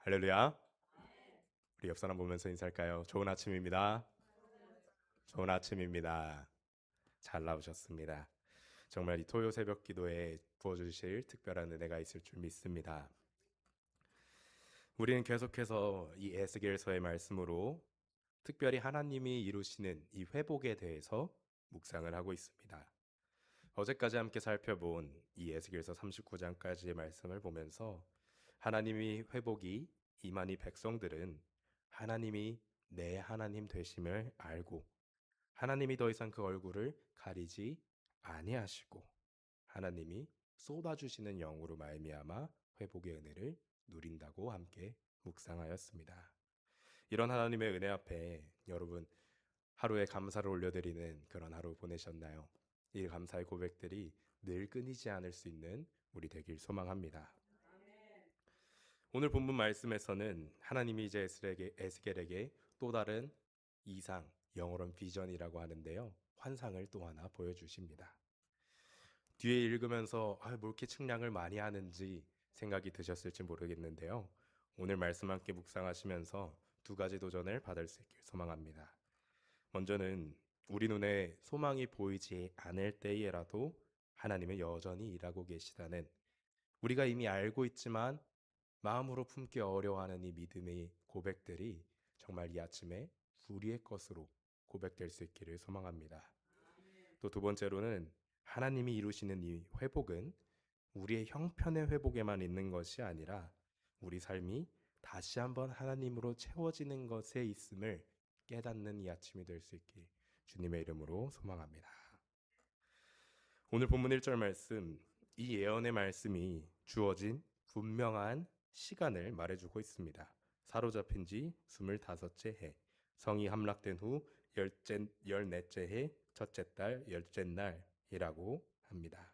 할렐루야. 우리 옆 사람 보면서 인사할까요? 좋은 아침입니다. 좋은 아침입니다. 잘 나오셨습니다. 정말 이 토요 새벽 기도에 부어주실 특별한 은혜가 있을 줄 믿습니다. 우리는 계속해서 이 에스겔서의 말씀으로 특별히 하나님이 이루시는 이 회복에 대해서 묵상을 하고 있습니다. 어제까지 함께 살펴본 이 에스겔서 39장까지의 말씀을 보면서 하나님이 회복이 임한 이 백성들은 하나님이 내 하나님 되심을 알고 하나님이 더 이상 그 얼굴을 가리지 아니하시고 하나님이 쏟아주시는 영으로 말미암아 회복의 은혜를 누린다고 함께 묵상하였습니다. 이런 하나님의 은혜 앞에 여러분 하루에 감사를 올려드리는 그런 하루 보내셨나요? 이 감사의 고백들이 늘 끊이지 않을 수 있는 우리 되길 소망합니다. 오늘 본문 말씀에서는 하나님이 이제 에스겔에게 또 다른 이상, 영어로는 비전이라고 하는데요. 환상을 또 하나 보여주십니다. 뒤에 읽으면서 뭐 이렇게 측량을 많이 하는지 생각이 드셨을지 모르겠는데요. 오늘 말씀 함께 묵상하시면서 두 가지 도전을 받을 수 있길 소망합니다. 먼저는 우리 눈에 소망이 보이지 않을 때에라도 하나님은 여전히 일하고 계시다는 우리가 이미 알고 있지만 마음으로 품기 어려워하는 이 믿음의 고백들이 정말 이 아침에 우리의 것으로 고백될 수 있기를 소망합니다. 또 두 번째로는 하나님이 이루시는 이 회복은 우리의 형편의 회복에만 있는 것이 아니라 우리 삶이 다시 한번 하나님으로 채워지는 것에 있음을 깨닫는 이 아침이 될 수 있길 주님의 이름으로 소망합니다. 오늘 본문 1절 말씀, 이 예언의 말씀이 주어진 분명한 시간을 말해주고 있습니다. 사로잡힌 지 25째 해, 성이 함락된 후 열넷째 해, 첫째 달, 열째 날이라고 합니다.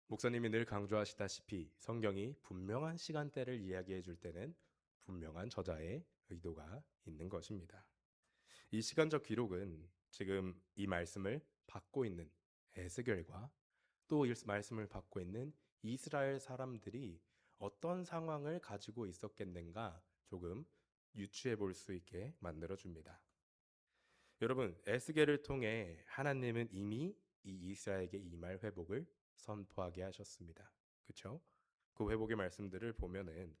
목사님이 늘 강조하시다시피 성경이 분명한 시간대를 이야기해 줄 때는 분명한 저자의 의도가 있는 것입니다. 이 시간적 기록은 지금 이 말씀을 받고 있는 에스겔과 또 이 말씀을 받고 있는 이스라엘 사람들이 어떤 상황을 가지고 있었겠는가 조금 유추해 볼 수 있게 만들어 줍니다. 여러분, 에스겔을 통해 하나님은 이미 이 이스라엘에게 임할 회복을 선포하게 하셨습니다. 그렇죠? 그 회복의 말씀들을 보면은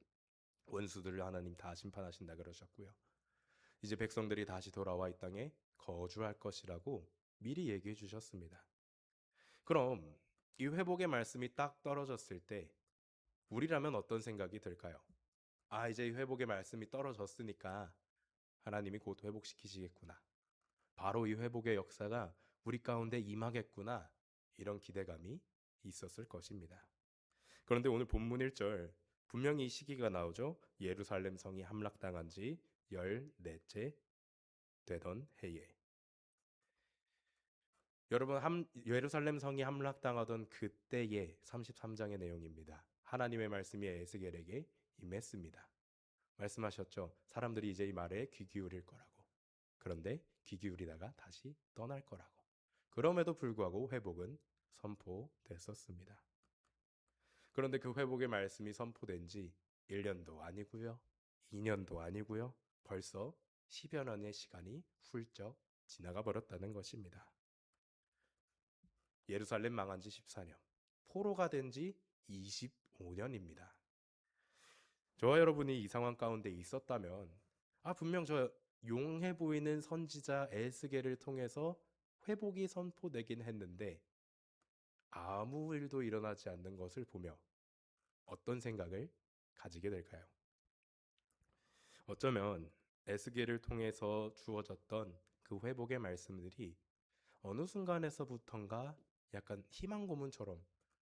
원수들을 하나님 다 심판하신다 그러셨고요. 이제 백성들이 다시 돌아와 이 땅에 거주할 것이라고 미리 얘기해 주셨습니다. 그럼 이 회복의 말씀이 딱 떨어졌을 때 우리라면 어떤 생각이 들까요? 이제 이 회복의 말씀이 떨어졌으니까 하나님이 곧 회복시키시겠구나. 바로 이 회복의 역사가 우리 가운데 임하겠구나. 이런 기대감이 있었을 것입니다. 그런데 오늘 본문 1절 분명히 이 시기가 나오죠. 예루살렘 성이 함락당한 지 14째 되던 해에. 여러분 예루살렘 성이 함락당하던 그때의 33장의 내용입니다. 하나님의 말씀이 에스겔에게 임했습니다. 말씀하셨죠. 사람들이 이제 이 말에 귀 기울일 거라고. 그런데 귀 기울이다가 다시 떠날 거라고. 그럼에도 불구하고 회복은 선포됐었습니다. 그런데 그 회복의 말씀이 선포된 지 1년도 아니고요. 2년도 아니고요. 벌써 10여 년의 시간이 훌쩍 지나가 버렸다는 것입니다. 예루살렘 망한 지 14년, 포로가 된 지 25년입니다. 저와 여러분이 이 상황 가운데 있었다면 분명 저 용해 보이는 선지자 에스겔을 통해서 회복이 선포되긴 했는데 아무 일도 일어나지 않는 것을 보며 어떤 생각을 가지게 될까요? 어쩌면 에스겔을 통해서 주어졌던 그 회복의 말씀들이 어느 순간에서부턴가 약간 희망 고문처럼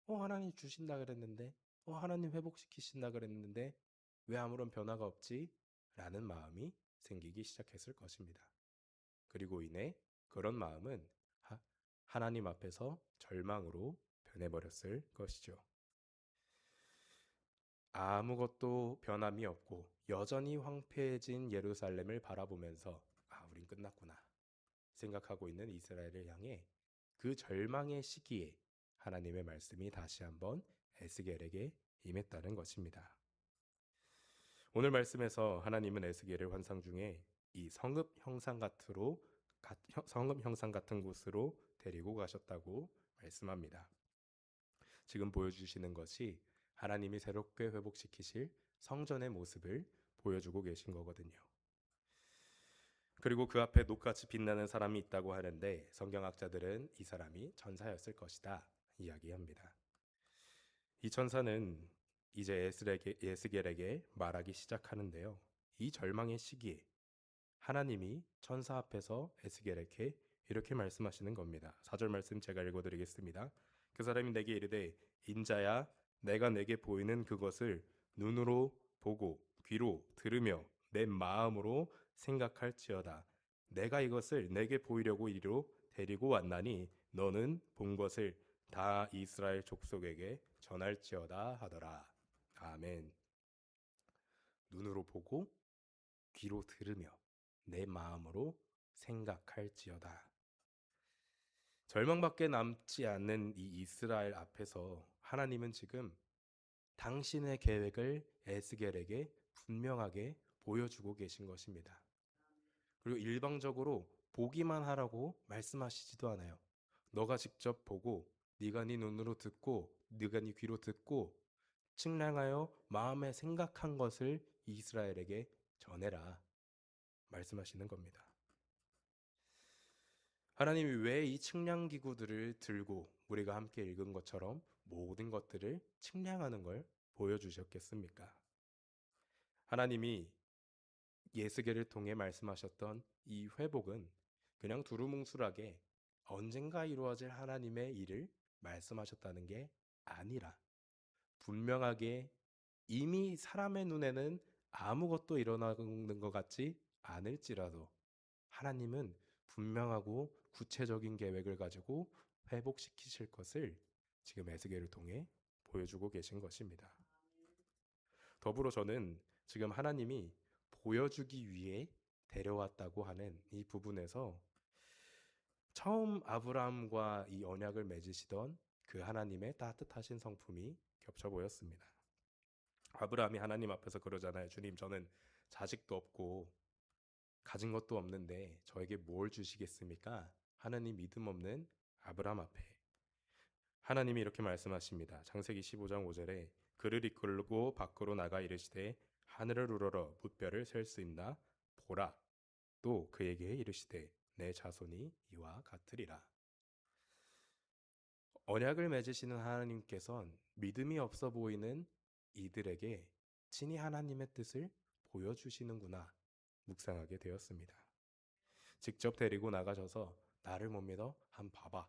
하나님 주신다 그랬는데 하나님 회복시키신다 그랬는데 왜 아무런 변화가 없지? 라는 마음이 생기기 시작했을 것입니다. 그리고 이내 그런 마음은 하나님 앞에서 절망으로 변해버렸을 것이죠. 아무것도 변함이 없고 여전히 황폐해진 예루살렘을 바라보면서 우린 끝났구나 생각하고 있는 이스라엘을 향해 그 절망의 시기에 하나님의 말씀이 다시 한번 에스겔에게 임했다는 것입니다. 오늘 말씀에서 하나님은 에스겔을 환상 중에 이 성읍 형상 같은 곳으로 데리고 가셨다고 말씀합니다. 지금 보여주시는 것이 하나님이 새롭게 회복시키실 성전의 모습을 보여주고 계신 거거든요. 그리고 그 앞에 녹같이 빛나는 사람이 있다고 하는데 성경학자들은 이 사람이 천사였을 것이다 이야기합니다. 이 천사는 이제 예스겔에게 말하기 시작하는데요. 이 절망의 시기에 하나님이 천사 앞에서 에스겔에게 이렇게 말씀하시는 겁니다. 4절 말씀 제가 읽어드리겠습니다. 그 사람이 내게 이르되 인자야 내가 내게 보이는 그것을 눈으로 보고 귀로 들으며 내 마음으로 생각할지어다. 내가 이것을 내게 보이려고 이리로 데리고 왔나니 너는 본 것을 다 이스라엘 족속에게 전할지어다 하더라. 아멘. 눈으로 보고 귀로 들으며 내 마음으로 생각할지어다. 절망밖에 남지 않는 이 이스라엘 앞에서 하나님은 지금 당신의 계획을 에스겔에게 분명하게 보여주고 계신 것입니다. 그리고 일방적으로 보기만 하라고 말씀하시지도 않아요. 너가 직접 보고 네가 네 눈으로 듣고 네가 네 귀로 듣고 측량하여 마음에 생각한 것을 이스라엘에게 전해라 말씀하시는 겁니다. 하나님이 왜 이 측량 기구들을 들고 우리가 함께 읽은 것처럼 모든 것들을 측량하는 걸 보여주셨겠습니까? 하나님이 예스겔을 통해 말씀하셨던 이 회복은 그냥 두루뭉술하게 언젠가 이루어질 하나님의 일을 말씀하셨다는 게 아니라 분명하게 이미 사람의 눈에는 아무것도 일어나는 것 같지 않을지라도 하나님은 분명하고 구체적인 계획을 가지고 회복시키실 것을 지금 에스겔을 통해 보여주고 계신 것입니다. 더불어 저는 지금 하나님이 보여주기 위해 데려왔다고 하는 이 부분에서 처음 아브라함과 이 언약을 맺으시던 그 하나님의 따뜻하신 성품이 겹쳐 보였습니다. 아브라함이 하나님 앞에서 그러잖아요. 주님, 저는 자식도 없고 가진 것도 없는데 저에게 뭘 주시겠습니까? 하나님 믿음 없는 아브라함 앞에 하나님이 이렇게 말씀하십니다. 창세기 15장 5절에 그를 이끌고 밖으로 나가 이르시되 하늘을 우러러 뭇별을 셀 수 있나 보라. 또 그에게 이르시되 내 자손이 이와 같으리라. 언약을 맺으시는 하나님께선 믿음이 없어 보이는 이들에게 친히 하나님의 뜻을 보여주시는구나 묵상하게 되었습니다. 직접 데리고 나가셔서 나를 못 믿어? 한 봐봐.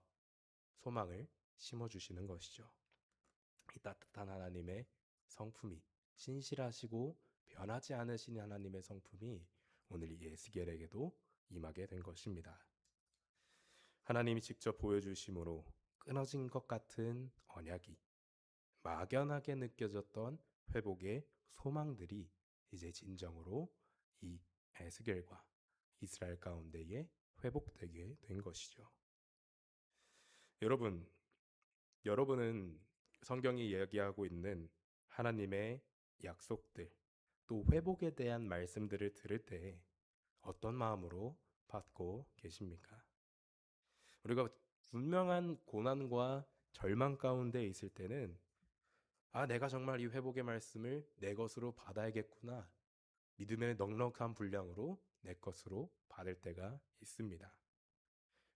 소망을 심어주시는 것이죠. 이 따뜻한 하나님의 성품이 신실하시고 변하지 않으신 하나님의 성품이 오늘 이 에스겔에게도 임하게 된 것입니다. 하나님이 직접 보여주심으로 끊어진 것 같은 언약이 막연하게 느껴졌던 회복의 소망들이 이제 진정으로 이 에스겔과 이스라엘 가운데에 회복되게 된 것이죠. 여러분은 성경이 이야기하고 있는 하나님의 약속들, 또 회복에 대한 말씀들을 들을 때 어떤 마음으로 받고 계십니까? 우리가 분명한 고난과 절망 가운데 있을 때는 내가 정말 이 회복의 말씀을 내 것으로 받아야겠구나. 믿음의 넉넉한 분량으로 내 것으로 받을 때가 있습니다.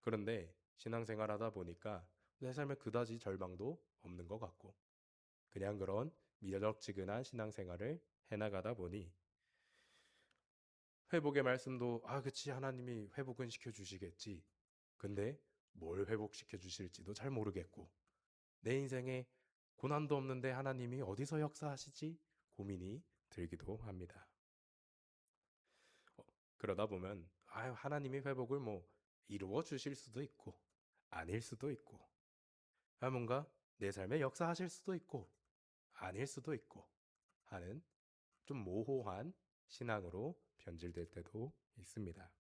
그런데 신앙생활 하다 보니까 내 삶에 그다지 절망도 없는 것 같고 그냥 그런 미적지근한 신앙생활을 해나가다 보니 회복의 말씀도 그치 하나님이 회복은 시켜주시겠지. 근데 뭘 회복시켜 주실지도 잘 모르겠고 내 인생에 고난도 없는데 하나님이 어디서 역사하시지? 고민이 들기도 합니다. 그러다 보면 하나님이 회복을 이루어 주실 수도 있고 아닐 수도 있고 뭔가 내 삶에 역사하실 수도 있고 아닐 수도 있고 하는 좀 모호한 신앙으로 변질될 때도 있습니다.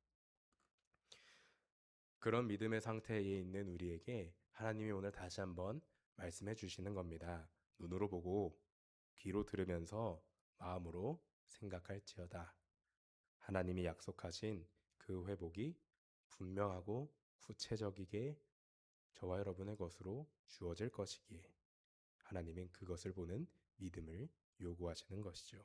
그런 믿음의 상태에 있는 우리에게 하나님이 오늘 다시 한번 말씀해 주시는 겁니다. 눈으로 보고 귀로 들으면서 마음으로 생각할지어다. 하나님이 약속하신 그 회복이 분명하고 구체적이게 저와 여러분의 것으로 주어질 것이기에 하나님은 그것을 보는 믿음을 요구하시는 것이죠.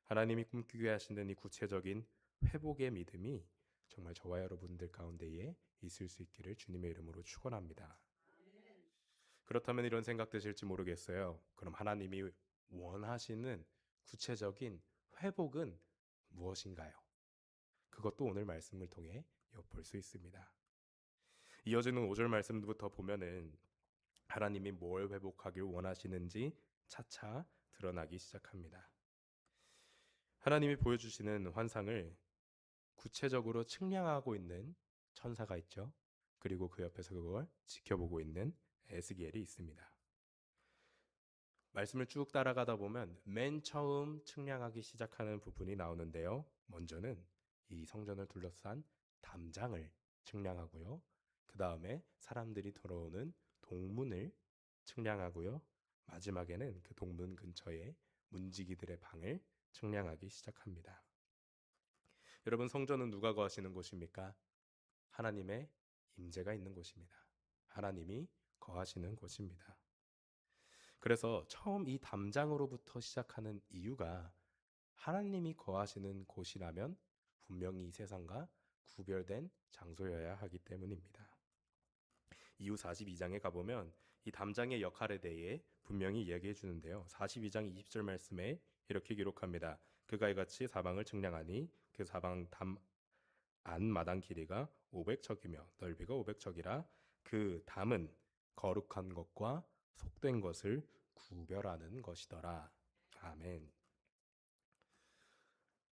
하나님이 꿈꾸게 하시는 이 구체적인 회복의 믿음이 정말 저와 여러분들 가운데에 있을 수 있기를 주님의 이름으로 축원합니다. 그렇다면 이런 생각 드실지 모르겠어요. 그럼 하나님이 원하시는 구체적인 회복은 무엇인가요? 그것도 오늘 말씀을 통해 엿볼 수 있습니다. 이어지는 5절 말씀부터 보면은 하나님이 뭘 회복하길 원하시는지 차차 드러나기 시작합니다. 하나님이 보여주시는 환상을 구체적으로 측량하고 있는 천사가 있죠. 그리고 그 옆에서 그걸 지켜보고 있는 에스겔이 있습니다. 말씀을 쭉 따라가다 보면 맨 처음 측량하기 시작하는 부분이 나오는데요. 먼저는 이 성전을 둘러싼 담장을 측량하고요. 그 다음에 사람들이 들어오는 동문을 측량하고요. 마지막에는 그 동문 근처에 문지기들의 방을 측량하기 시작합니다. 여러분, 성전은 누가 거하시는 곳입니까? 하나님의 임재가 있는 곳입니다. 하나님이 거하시는 곳입니다. 그래서 처음 이 담장으로부터 시작하는 이유가 하나님이 거하시는 곳이라면 분명히 이 세상과 구별된 장소여야 하기 때문입니다. 이후 42장에 가보면 이 담장의 역할에 대해 분명히 이야기해 주는데요. 42장 20절 말씀에 이렇게 기록합니다. 그가 이같이 사방을 측량하니 그 사방 담 안마당 길이가 500척이며 넓이가 500척이라 그 담은 거룩한 것과 속된 것을 구별하는 것이더라. 아멘.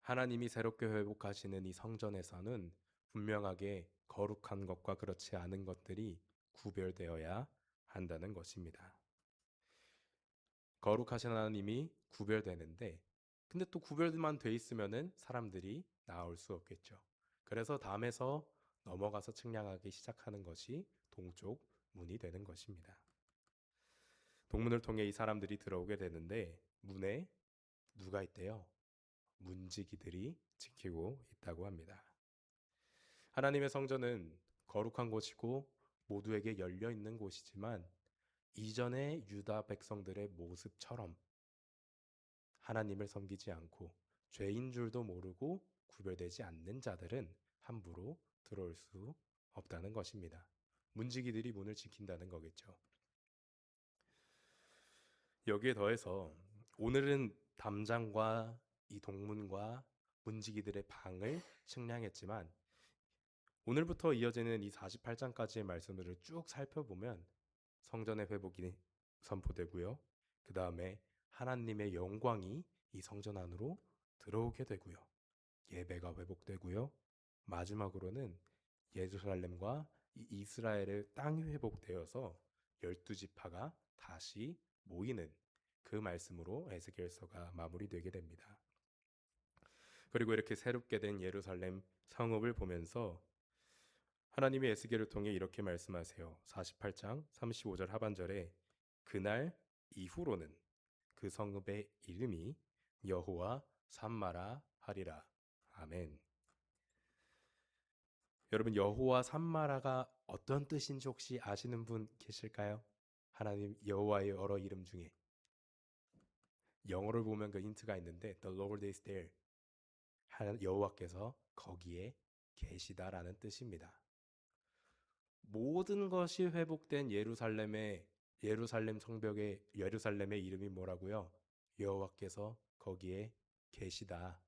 하나님이 새롭게 회복하시는 이 성전에서는 분명하게 거룩한 것과 그렇지 않은 것들이 구별되어야 한다는 것입니다. 거룩하신 하나님이 구별되는데, 근데 또 구별만 돼 있으면은 사람들이 나올 수 없겠죠. 그래서 담에서 넘어가서 측량하기 시작하는 것이 동쪽 문이 되는 것입니다. 동문을 통해 이 사람들이 들어오게 되는데 문에 누가 있대요? 문지기들이 지키고 있다고 합니다. 하나님의 성전은 거룩한 곳이고 모두에게 열려 있는 곳이지만 이전의 유다 백성들의 모습처럼 하나님을 섬기지 않고 죄인 줄도 모르고 구별되지 않는 자들은 함부로 들어올 수 없다는 것입니다. 문지기들이 문을 지킨다는 거겠죠. 여기에 더해서 오늘은 담장과 이 동문과 문지기들의 방을 측량했지만 오늘부터 이어지는 이 48장까지의 말씀들을 쭉 살펴보면 성전의 회복이 선포되고요. 그 다음에 하나님의 영광이 이 성전 안으로 들어오게 되고요. 예배가 회복되고요. 마지막으로는 예루살렘과 이스라엘의 땅이 회복되어서 12지파가 다시 모이는 그 말씀으로 에스겔서가 마무리되게 됩니다. 그리고 이렇게 새롭게 된 예루살렘 성읍을 보면서 하나님이 에스겔을 통해 이렇게 말씀하세요. 48장 35절 하반절에 그날 이후로는 그 성읍의 이름이 여호와 삼마라 하리라. 아멘. 여러분, 여호와 삼마라가 어떤 뜻인지 혹시 아시는 분 계실까요? 하나님 여호와의 여러 이름 중에 영어를 보면 그 힌트가 있는데 The Lord is there. 여호와께서 거기에 계시다라는 뜻입니다. 모든 것이 회복된 예루살렘 성벽의 예루살렘의 이름이 뭐라고요? 여호와께서 거기에 계시다.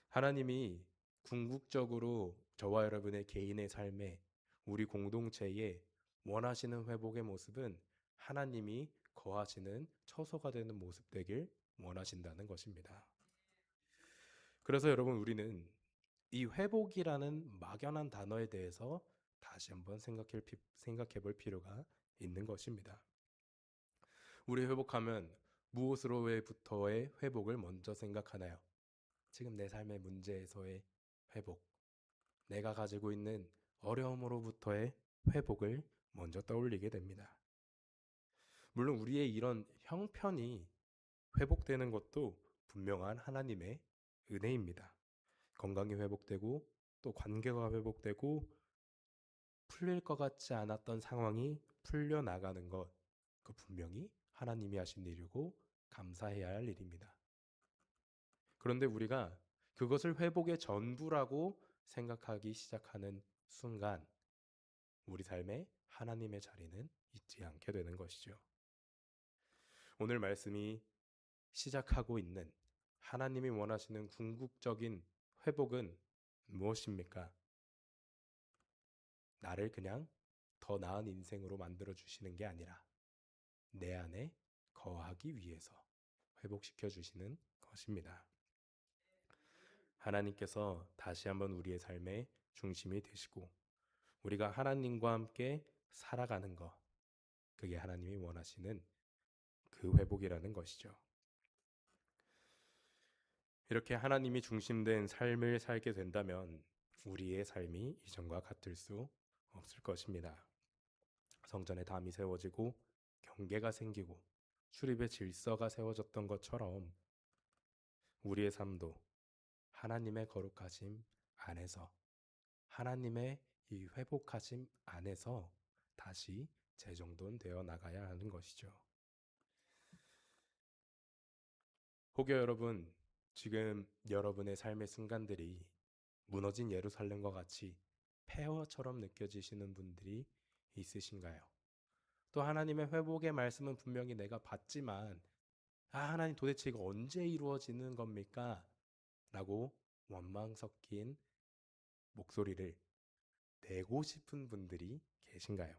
하나님이 궁극적으로 저와 여러분의 개인의 삶에 우리 공동체에 원하시는 회복의 모습은 하나님이 거하시는 처소가 되는 모습 되길 원하신다는 것입니다. 그래서 여러분, 우리는 이 회복이라는 막연한 단어에 대해서 다시 한번 생각해 볼 필요가 있는 것입니다. 우리 회복하면 무엇으로부터의 회복을 먼저 생각하나요? 지금 내 삶의 문제에서의 회복, 내가 가지고 있는 어려움으로부터의 회복을 먼저 떠올리게 됩니다. 물론 우리의 이런 형편이 회복되는 것도 분명한 하나님의 은혜입니다. 건강이 회복되고 또 관계가 회복되고 풀릴 것 같지 않았던 상황이 풀려나가는 것, 그 분명히 하나님이 하신 일이고 감사해야 할 일입니다. 그런데 우리가 그것을 회복의 전부라고 생각하기 시작하는 순간 우리 삶에 하나님의 자리는 있지 않게 되는 것이죠. 오늘 말씀이 시작하고 있는 하나님이 원하시는 궁극적인 회복은 무엇입니까? 나를 그냥 더 나은 인생으로 만들어 주시는 게 아니라 내 안에 거하기 위해서 회복시켜 주시는 것입니다. 하나님께서 다시 한번 우리의 삶의 중심이 되시고 우리가 하나님과 함께 살아가는 것, 그게 하나님이 원하시는 그 회복이라는 것이죠. 이렇게 하나님이 중심된 삶을 살게 된다면 우리의 삶이 이전과 같을 수 없을 것입니다. 성전에 담이 세워지고 경계가 생기고 출입의 질서가 세워졌던 것처럼 우리의 삶도 하나님의 거룩하심 안에서 하나님의 이 회복하심 안에서 다시 재정돈되어 나가야 하는 것이죠. 혹여 여러분, 지금 여러분의 삶의 순간들이 무너진 예루살렘과 같이 폐허처럼 느껴지시는 분들이 있으신가요? 또 하나님의 회복의 말씀은 분명히 내가 받지만 하나님 도대체 이거 언제 이루어지는 겁니까? 라고 원망 섞인 목소리를 내고 싶은 분들이 계신가요?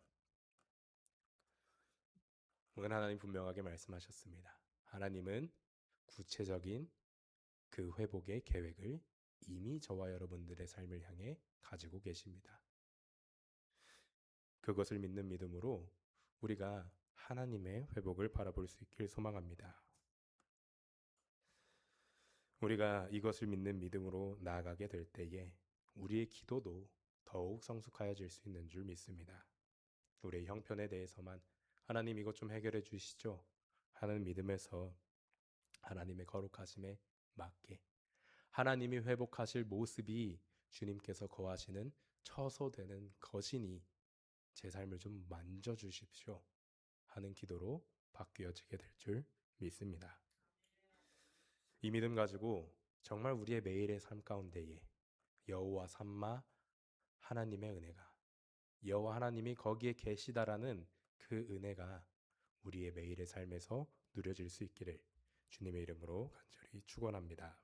오늘 하나님 분명하게 말씀하셨습니다. 하나님은 구체적인 그 회복의 계획을 이미 저와 여러분들의 삶을 향해 가지고 계십니다. 그것을 믿는 믿음으로 우리가 하나님의 회복을 바라볼 수 있길 소망합니다. 우리가 이것을 믿는 믿음으로 나아가게 될 때에 우리의 기도도 더욱 성숙하여질 수 있는 줄 믿습니다. 우리의 형편에 대해서만 하나님 이것 좀 해결해 주시죠 하는 믿음에서 하나님의 거룩하심에 맞게 하나님이 회복하실 모습이 주님께서 거하시는 처소되는 거신이 제 삶을 좀 만져주십시오 하는 기도로 바뀌어지게 될 줄 믿습니다. 이 믿음 가지고 정말 우리의 매일의 삶 가운데에 여호와 삼마 하나님의 은혜가 여호와 하나님이 거기에 계시다라는 그 은혜가 우리의 매일의 삶에서 누려질 수 있기를 주님의 이름으로 간절히 축원합니다.